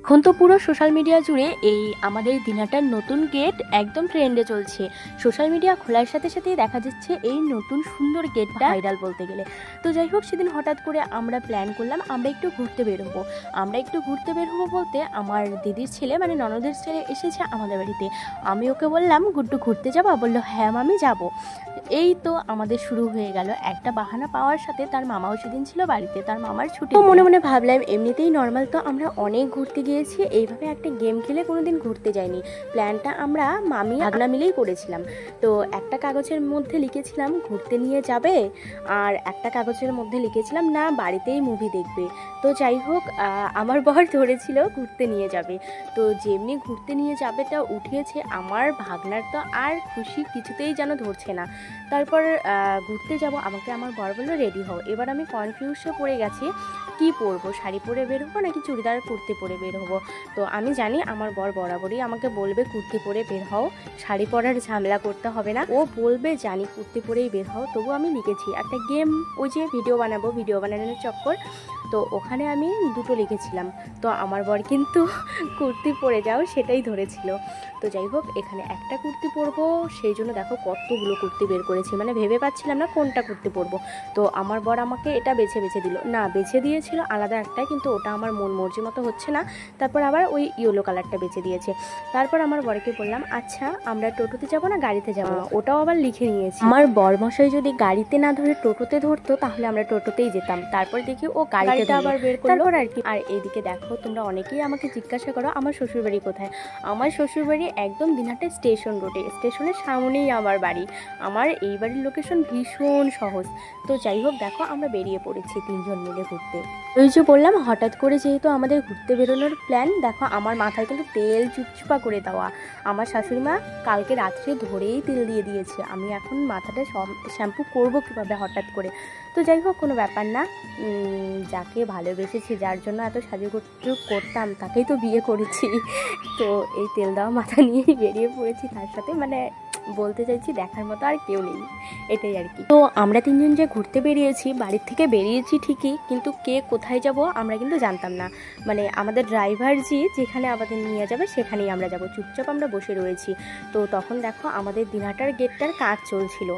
এখন তো পুরো সোশ্যাল মিডিয়া জুড়ে এই আমাদের দিনাটার নতুন গেট একদম ট্রেন্ডে চলছে। সোশ্যাল মিডিয়া খোলার সাথে সাথেই দেখা যাচ্ছে এই নতুন সুন্দর গেটটা ভাইরাল বলতে গেলে। তো যাই হোক, সেদিন হঠাৎ করে আমরা প্ল্যান করলাম আমরা একটু ঘুরতে বের হবো। বলতে আমার দিদির ছেলে মানে ননদের ছেলে এসেছে আমাদের বাড়িতে। আমি ওকে বললাম গুড্ডু ঘুরতে যাবো, বললো হ্যাঁ মামি যাবো। এই তো আমাদের শুরু হয়ে গেল। একটা বাহানা পাওয়ার সাথে তার মামাও সেদিন ছিল বাড়িতে, তার মামার ছুটি। তো মনে মনে ভাবলাম এমনিতেই নর্মাল তো আমরা অনেক ঘুরতে গিয়েছি, এইভাবে একটা গেম খেলে কোনোদিন ঘুরতে যাইনি। প্ল্যানটা আমরা মামি আগনা মিলেই করেছিলাম। তো একটা কাগজের মধ্যে লিখেছিলাম ঘুরতে নিয়ে যাবে, আর একটা কাগজের মধ্যে লিখেছিলাম না বাড়িতেই মুভি দেখবে। তো যাই হোক, আমার বর ধরেছিল ঘুরতে নিয়ে যাবে। তো যেমনি ঘুরতে নিয়ে যাবেটা উঠিয়েছে, আমার ভাগনার তো আর খুশি কিছুতেই যেন ধরছে না। তারপর ঘুরতে যাব, আমাকে আমার বর বললো রেডি হও। এবার আমি কনফিউজে পড়ে গেছি কি পরবো, শাড়ি পরে বের হবো নাকি চুড়িদার কুর্তি পরে বের হবো। তো আমি জানি আমার বর বরাবরই আমাকে বলবে কুর্তি পরে বের হও, শাড়ি পরার ঝামেলা করতে হবে না। ও বলবে জানি কুর্তি পরেই বের হও। তবু আমি লিখেছি একটা গেম, ওই যে ভিডিও বানানোর চক্কর। তো ওখানে আমি দুটো লিখেছিলাম। তো আমার বর কিন্তু কুর্তি পরে যাও সেটাই ধরেছিল। তো যাই হোক, এখানে একটা কুর্তি পরবো, সেই জন্য দেখো কতগুলো কুর্তি বের করেছি, মানে ভেবে পাচ্ছিলাম না কোনটা কুর্তি পরবো। তো আমার বর আমাকে এটা বেছে দিল, না বেছে দিয়েছিল আলাদা একটা, কিন্তু ওটা আমার মন মর্জি মতো হচ্ছে না। তারপর আবার ওই ইয়েলো কালারটা বেছে দিয়েছে। তারপর আমার বরকে বললাম আচ্ছা আমরা টোটোতে যাবো না গাড়িতে যাবো, ওটাও আবার লিখে নিয়েছি। আমার বরমশাই যদি গাড়িতে না ধরে টোটোতে ধরতো তাহলে আমরা টোটোতেই যেতাম। তারপর দেখি ও গাড়িটা আবার বের করলো আর কি। আর এইদিকে দেখো, তোমরা অনেকেই আমাকে জিজ্ঞাসা করো আমার শ্বশুরবাড়ি কোথায়। আমার শ্বশুরবাড়ি একদম দিনহাটা স্টেশন রোডে, স্টেশনের সামনেই আমার বাড়ি। আমার এই বাড়ির লোকেশন ভীষণ সহজ। তো যাই হোক, দেখো আমরা বেরিয়ে পড়েছি তিনজন মিলে ঘুরতে। ওই যে বললাম হঠাৎ করে যেহেতু আমাদের ঘুরতে বেরোনোর প্ল্যান, দেখো আমার মাথায় কিন্তু তেল চুপচুপা করে দেওয়া। আমার শাশুড়ি মা কালকে রাত্রে ধরেই তেল দিয়ে দিয়েছে। আমি এখন মাথাটা শ্যাম্পু করবো কীভাবে হঠাৎ করে। তো যাই হোক, কোনো ব্যাপার না। যাকে ভালোবেসেছি, যার জন্য এত সাজুগুজু করতাম, তাকেই তো বিয়ে করেছি। তো এই তেল দেওয়া মাথা নিয়েই বেরিয়ে পড়েছি। তার সাথে মানে বলতে চাইছি দেখার মতো আর কেউ নেই, এটাই আর কি। তো আমরা তিনজন যে ঘুরতে বেরিয়েছি, বাড়ির থেকে বেরিয়েছি ঠিকই, কিন্তু কে কোথায় যাব আমরা কিন্তু জানতাম না। মানে আমাদের ড্রাইভার জি যেখানে আমাদের নিয়ে যাবে সেখানেই আমরা যাব, চুপচাপ আমরা বসে রয়েছি। তো তখন দেখো আমাদের দিনাটার গেটটার কাজ চলছিল।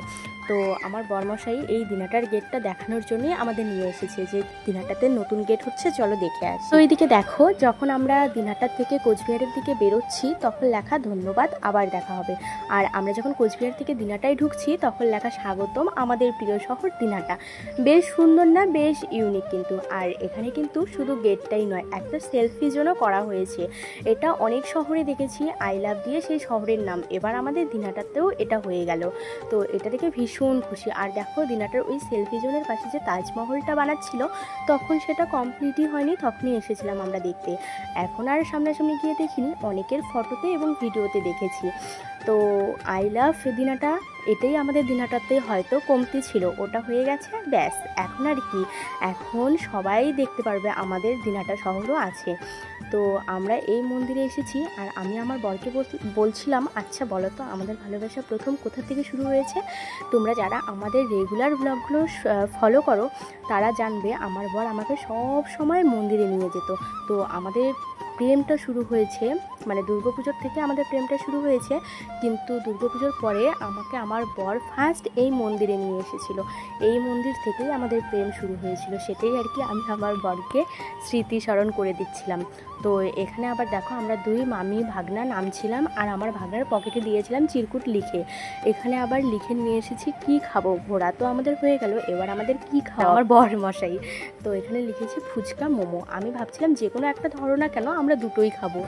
তো আমার বরমশাই এই দিনাটার গেটটা দেখানোর জন্যই আমাদের নিয়ে এসেছে, যে দিনাটাতে নতুন গেট হচ্ছে, চলো দেখে আসি। তো এইদিকে দেখো, যখন আমরা দিনাটার থেকে কোচবিহারের দিকে বেরোচ্ছি তখন লেখা ধন্যবাদ, আবার দেখা হবে। আর আমরা যখন কোচবিহার থেকে দিনাটায় ঢুকছি তখন লেখা স্বাগতম আমাদের প্রিয় শহর দিনাটা। বেশ সুন্দর না, বেশ ইউনিক কিন্তু। আর এখানে কিন্তু শুধু গেটটাই নয়, একটা সেলফি জোনও করা হয়েছে। এটা অনেক শহরে দেখেছি আই লাভ দিয়ে সেই শহরের নাম, এবার আমাদের দিনাটাতেও এটা হয়ে গেল। তো এটা দেখে ভীষণ খুশি। আর দেখো দিনাটার ওই সেলফি জোনের পাশে যে তাজমহলটা বানাচ্ছিল, তখন সেটা কমপ্লিটই হয়নি, তখনই এসেছিলাম আমরা দেখতে। এখন আর সামনাসামনি গিয়ে দেখিনি, অনেকের ফটোতে এবং ভিডিওতে দেখেছি। তো আই লাভ দিনাটা, এটাই আমাদের দিনাটাতে হয়তো কমতি ছিল, ওটা হয়ে গেছে, ব্যাস। এখন আর কি, এখন সবাই দেখতে পারবে আমাদের দিনাটা শহরও আছে। তো আমরা এই মন্দিরে এসেছি। আর আমি আমার বরকে বলছিলাম আচ্ছা বলো তো আমাদের ভালোবাসা প্রথম কোথা থেকে শুরু হয়েছে। তোমরা যারা আমাদের রেগুলার ব্লগগুলো ফলো করো তারা জানবে আমার বর আমাকে সব সময় মন্দিরে নিয়ে যেত। তো আমাদের প্রেমটা শুরু হয়েছে, মানে দুর্গাপুজোর থেকে আমাদের প্রেমটা শুরু হয়েছে, কিন্তু দুর্গাপুজোর পরে আমাকে আমার বর ফার্স্ট এই মন্দিরে নিয়ে এসেছিল। এই মন্দির থেকেই আমাদের প্রেম শুরু হয়েছিল, সেটাই আর কি আমি আমার বরকে স্মৃতিস্মরণ করে দিচ্ছিলাম। তো এখানে আবার দেখো আমরা দুই মামি ভাগনা নামছিলাম, আর আমার ভাগনার পকেটে দিয়েছিলাম চিরকুট লিখে। এখানে আবার লিখে নিয়ে এসেছি কি খাবো, ঘোরা তো আমাদের হয়ে গেল, এবার আমাদের কি খাওয়া, আমার বর মশাই। তো এখানে লিখেছি ফুচকা মোমো। আমি ভাবছিলাম যে কোনো একটা ধরো না কেন, আমরা দুটোই খাবো।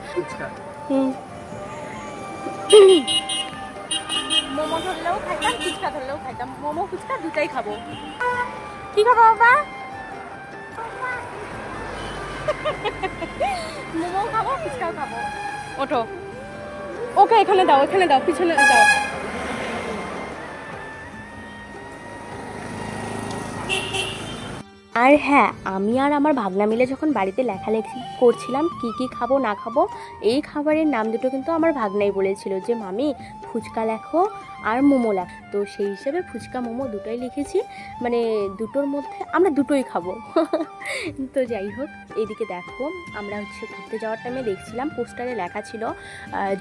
মোমো ধরলেও খাইতাম, ফুচকা ধরলেও খাইতাম, মোমো ফুচকা দুটাই খাবো। কি খাবো বাবা? মোমো খাবো, ফুচকাও খাবো। ওঠো, ওকে এখানে দাও, পিছনে দাও। আর হ্যাঁ, আমি আর আমার ভাগনা মিলে যখন বাড়িতে লেখালেখি করছিলাম কি কি খাবো না খাবো, এই খাবারের নাম দুটো কিন্তু আমার ভাগনাই বলেছিল যে মামি ফুচকা লেখো আর মোমো লেখো। তো সেই হিসেবে ফুচকা মোমো দুটোই লিখেছি, মানে দুটোর মধ্যে আমরা দুটোই খাবো। তো যাই হোক, এইদিকে দেখো আমরা ঘুরতে যাওয়ার টাইমে দেখছিলাম পোস্টারে লেখা ছিল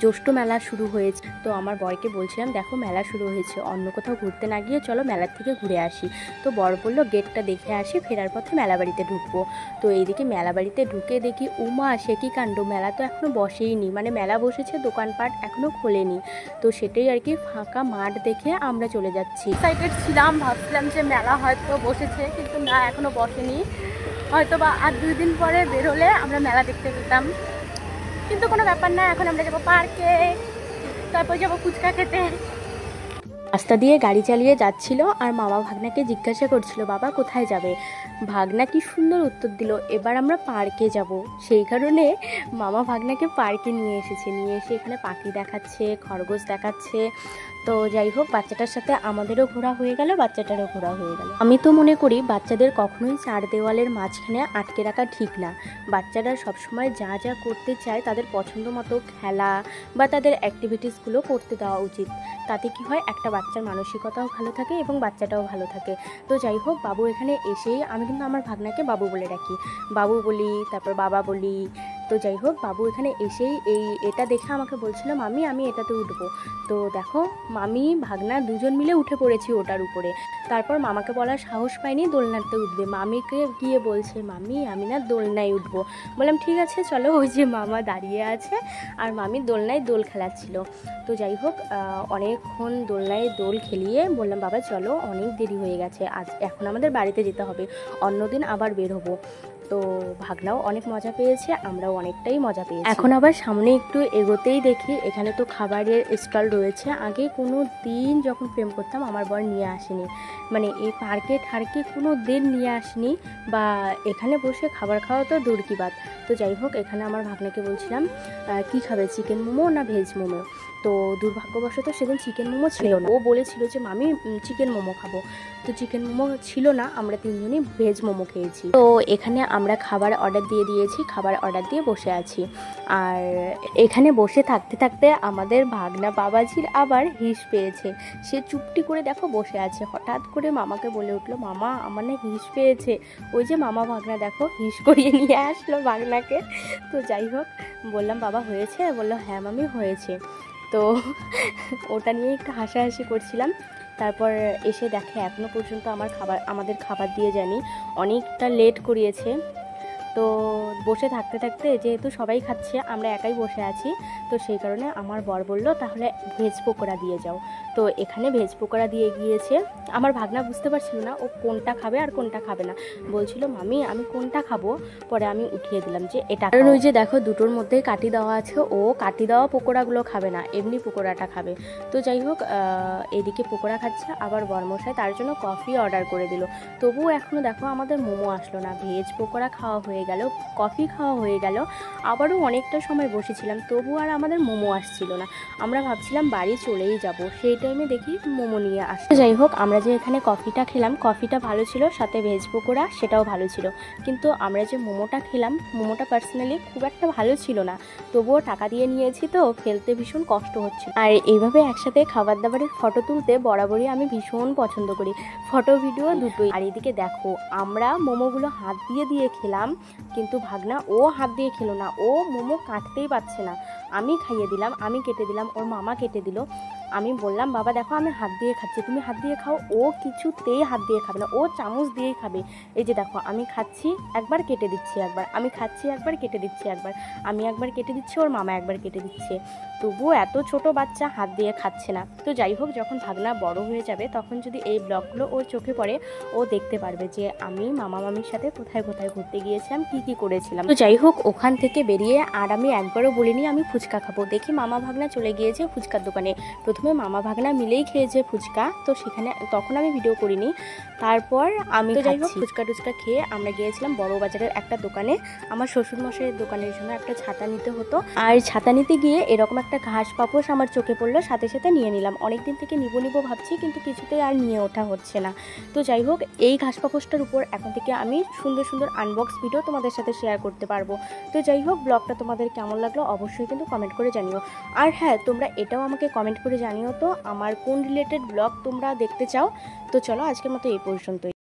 জ্যৈষ্ঠ মেলা শুরু হয়েছে। তো আমার বরকে বলছিলাম দেখো মেলা শুরু হয়েছে, অন্য কোথাও ঘুরতে না গিয়ে চলো মেলার থেকে ঘুরে আসি। তো বর বললো গেটটা দেখে আসি, ফেরার পথে মেলা বাড়িতে ঢুকবো। তো এইদিকে মেলা বাড়িতে ঢুকে দেখি উমা সে কি কাণ্ড, মেলা তো এখনও বসেইনি, মানে মেলা বসেছে দোকানপাট এখনও খোলেনি। তো সেটাই আর কি, ফাঁকা মাঠ দেখে আমরা চলে যাচ্ছি। এক্সাইটেড ছিলাম, ভাবছিলাম যে মেলা হয়তো বসেছে, কিন্তু না এখনও বসেনি, হয়তো বা আর 2 দিন পরে বের হলে আমরা মেলা দেখতে পেতাম। কিন্তু কোনো ব্যাপার না, এখন আমরা যাবো পার্কে, তারপর যাবো ফুচকা খেতে। রাস্তা দিয়ে গাড়ি চালিয়ে যাচ্ছিল আর মামা ভাগনাকে জিজ্ঞাসা করছিল বাবা কোথায় যাবে। ভাগনা কি সুন্দর উত্তর দিল, এবার আমরা পার্কে যাব। সেই কারণে মামা ভাগনাকে পার্কে নিয়ে এসেছে, নিয়ে এসে এখানে পাখি দেখাচ্ছে, খরগোশ দেখাচ্ছে। তো যাই হোক, বাচ্চাটার সাথে আমাদেরও ঘোরা হয়ে গেল, বাচ্চাটারও ঘোরা হয়ে গেল। আমি তো মনে করি বাচ্চাদের কখনোই 4 দেওয়ালের মাঝখানে আটকে রাখা ঠিক না। বাচ্চারা সবসময় যা যা করতে চায় তাদের পছন্দ মতো খেলা বা তাদের অ্যাক্টিভিটিসগুলো করতে দেওয়া উচিত। তাতে কি হয়, একটা বাচ্চার মানসিকতাও ভালো থাকে এবং বাচ্চাটাও ভালো থাকে। তো যাই হোক, বাবু এখানে এসেই, আমি কিন্তু আমার ভাগনাকে বাবু বলে রাখি, বাবু বলি, তারপর বাবা বলি। তো যাই হোক, বাবু এখানে এসেই এটা দেখে আমাকে বলছিল মামি আমি এটাতে উঠবো। তো দেখো মামি ভাগনা দুজন মিলে উঠে পড়েছি ওটার উপরে। তারপর মামাকে বলার সাহস পাইনি দোলনাতে উঠবে, মামিকে গিয়ে বলছে মামি আমি না দোলনায় উঠবো। বললাম ঠিক আছে চলো। ওই যে মামা দাঁড়িয়ে আছে আর মামি দোলনায় দোল খেলাচ্ছিল। তো যাই হোক, অনেকক্ষণ দোলনায় দোল খেলিয়ে বললাম বাবা চলো অনেক দেরি হয়ে গেছে, আজ এখন আমাদের বাড়িতে যেতে হবে, অন্যদিন আবার বের হবো। তো ভাগনাও অনেক মজা পেয়েছে, আমরাও অনেকটাই মজা পেয়েছি। এখন আবার সামনে একটু এগোতেই দেখি এখানে তো খাবারের স্টল রয়েছে। আগে কোনো দিন যখন প্রেম করতাম আমার বর নিয়ে আসেনি, মানে এই পার্কে ঠার্কে কোনো দিন নিয়ে আসেনি, বা এখানে বসে খাবার খাওয়া তো দূর কি বাত। তো যাই হোক, এখানে আমার ভাগনাকে বলছিলাম কি খাবে, চিকেন মোমো না ভেজ মোমো। তো দুর্ভাগ্যবশত সেদিন চিকেন মোমো ছিল না, ও বলেছিল যে মামি চিকেন মোমো খাবো। তো চিকেন মোমো ছিল না, আমরা 3 জনই ভেজ মোমো খেয়েছি। তো এখানে আমরা খাবার অর্ডার দিয়ে দিয়েছি, খাবার অর্ডার দিয়ে বসে আছি। আর এখানে বসে থাকতে থাকতে আমাদের ভাগনা বাবাজির আবার হিস পেয়েছে, সে চুপটি করে দেখো বসে আছে। হঠাৎ করে মামাকে বলে উঠলো মামা আমার না হিস পেয়েছে। ওই যে মামা ভাগনা দেখো হিস করিয়ে নিয়ে আসলো ভাগনাকে। তো যাই হোক, বললাম বাবা হয়েছে, বললো হ্যাঁ মামি হয়েছে। তো ওটা নিয়ে একটু হাসাহাসি করছিলাম। তারপর এসে দেখে এখনও পর্যন্ত আমাদের খাবার দিয়ে যায়নি, অনেকটা লেট করিয়েছে। তো বসে থাকতে থাকতে যেহেতু সবাই খাচ্ছে আমরা একাই বসে আছি, তো সেই কারণে আমার বর বলল তাহলে ভেজ পকোড়া দিয়ে যাও। তো এখানে ভেজ পকোড়া দিয়ে গিয়েছে। আমার ভাগনা বুঝতে পারছিল না ও কোনটা খাবে আর কোনটা খাবে না, বলছিল মামি আমি কোনটা খাবো। পরে আমি উঠিয়ে দিলাম যে এটা, কারণ ওই যে দেখো দুটোর মধ্যে কাটি দেওয়া আছে, ও কাটি দেওয়া পকোড়াগুলো খাবে না, এমনি পকোড়াটা খাবে। তো যাই হোক, এদিকে পকোড়া খাচ্ছে, আবার বরমশাই তার জন্য কফি অর্ডার করে দিল। তবুও এখনও দেখো আমাদের মোমো আসলো না। ভেজ পকোড়া খাওয়া হয়ে গেল, কফি খাওয়া হয়ে গেল, আবারও অনেকটা সময় বসেছিলাম, তবু আর আমাদের মোমো আসছিল না। আমরা ভাবছিলাম বাড়ি চলেই যাব, সেই টাইমে দেখি মোমো নিয়ে আসছে। যাই হোক, আমরা যে এখানে কফিটা খেলাম, কফিটা ভালো ছিল, সাথে ভেজ পকোড়া সেটাও ভালো ছিল। কিন্তু আমরা যে মোমোটা খেলাম, মোমোটা পার্সোনালি খুব একটা ভালো ছিল না। তবুও টাকা দিয়ে নিয়েছি তো ফেলতে ভীষণ কষ্ট হচ্ছে। আর এইভাবে একসাথে খাবার দাবারের ফটো তুলতে বরাবরই আমি ভীষণ পছন্দ করি, ফটো ভিডিও দুটোই। আর এদিকে দেখো আমরা মোমোগুলো হাত দিয়ে দিয়ে খেলাম, কিন্তু ভাগনা ও হাত দিয়ে খেলো না, ও মোমো কাটতেই পারছে না। আমি খাইয়ে দিলাম, আমি কেটে দিলাম, ওর মামা কেটে দিল। আমি বললাম বাবা দেখো আমি হাত দিয়ে খাচ্ছি, তুমি হাত দিয়ে খাও। ও কিছুতেই হাত দিয়ে খাবে না, ও চামচ দিয়েই খাবে। এই যে দেখো আমি খাচ্ছি, একবার কেটে দিচ্ছি, একবার আমি খাচ্ছি, একবার কেটে দিচ্ছি, একবার আমি একবার কেটে দিচ্ছি, ওর মামা একবার কেটে দিচ্ছে। তবুও এত ছোট বাচ্চা হাত দিয়ে খাচ্ছে না। তো যাই হোক, যখন ভাগনা বড় হয়ে যাবে তখন যদি এই ব্লগগুলো ওর চোখে পড়ে, ও দেখতে পারবে যে আমি মামা মামির সাথে কোথায় কোথায় ঘুরতে গিয়েছিলাম, কি কি করেছিলাম। তো যাই হোক, ওখান থেকে বেরিয়ে আর আমি একবারও বলিনি আমি ফুচকা খাবো। দেখি মামা ভাগনা চলে গিয়েছে ফুচকার দোকানে। প্রথমে প্রথমে মামা ভাগনা মিলেই খেয়েছে ফুচকা, তো সেখানে তখন আমি ভিডিও করিনি। তারপর আমি তো যাই হোক ফুচকা টুচকা খেয়ে আমরা গিয়েছিলাম বড় বাজারের একটা দোকানে। আমার শ্বশুরমশাইয়ের দোকানের জন্য একটা ছাতা নিতে হতো, আর ছাতা নিতে গিয়ে এরকম একটা ঘাস পাপোশ আমার চোখে পড়লো, সাথে সাথে নিয়ে নিলাম। অনেকদিন থেকে নিবো ভাবছি, কিন্তু কিছুতেই আর নিয়ে ওঠা হচ্ছে না। তো যাই হোক, এই ঘাস পাপোশটার উপর এখন থেকে আমি সুন্দর সুন্দর আনবক্স ভিডিও তোমাদের সাথে শেয়ার করতে পারবো। তো যাই হোক, ব্লগটা তোমাদের কেমন লাগলো অবশ্যই কিন্তু কমেন্ট করে জানিও। আর হ্যাঁ, তোমরা এটাও আমাকে কমেন্ট করে জানিও তো আমার কোন রিলেটেড ব্লগ তোমরা দেখতে চাও। তো চলো, আজকের মতো এই পর্যন্তই।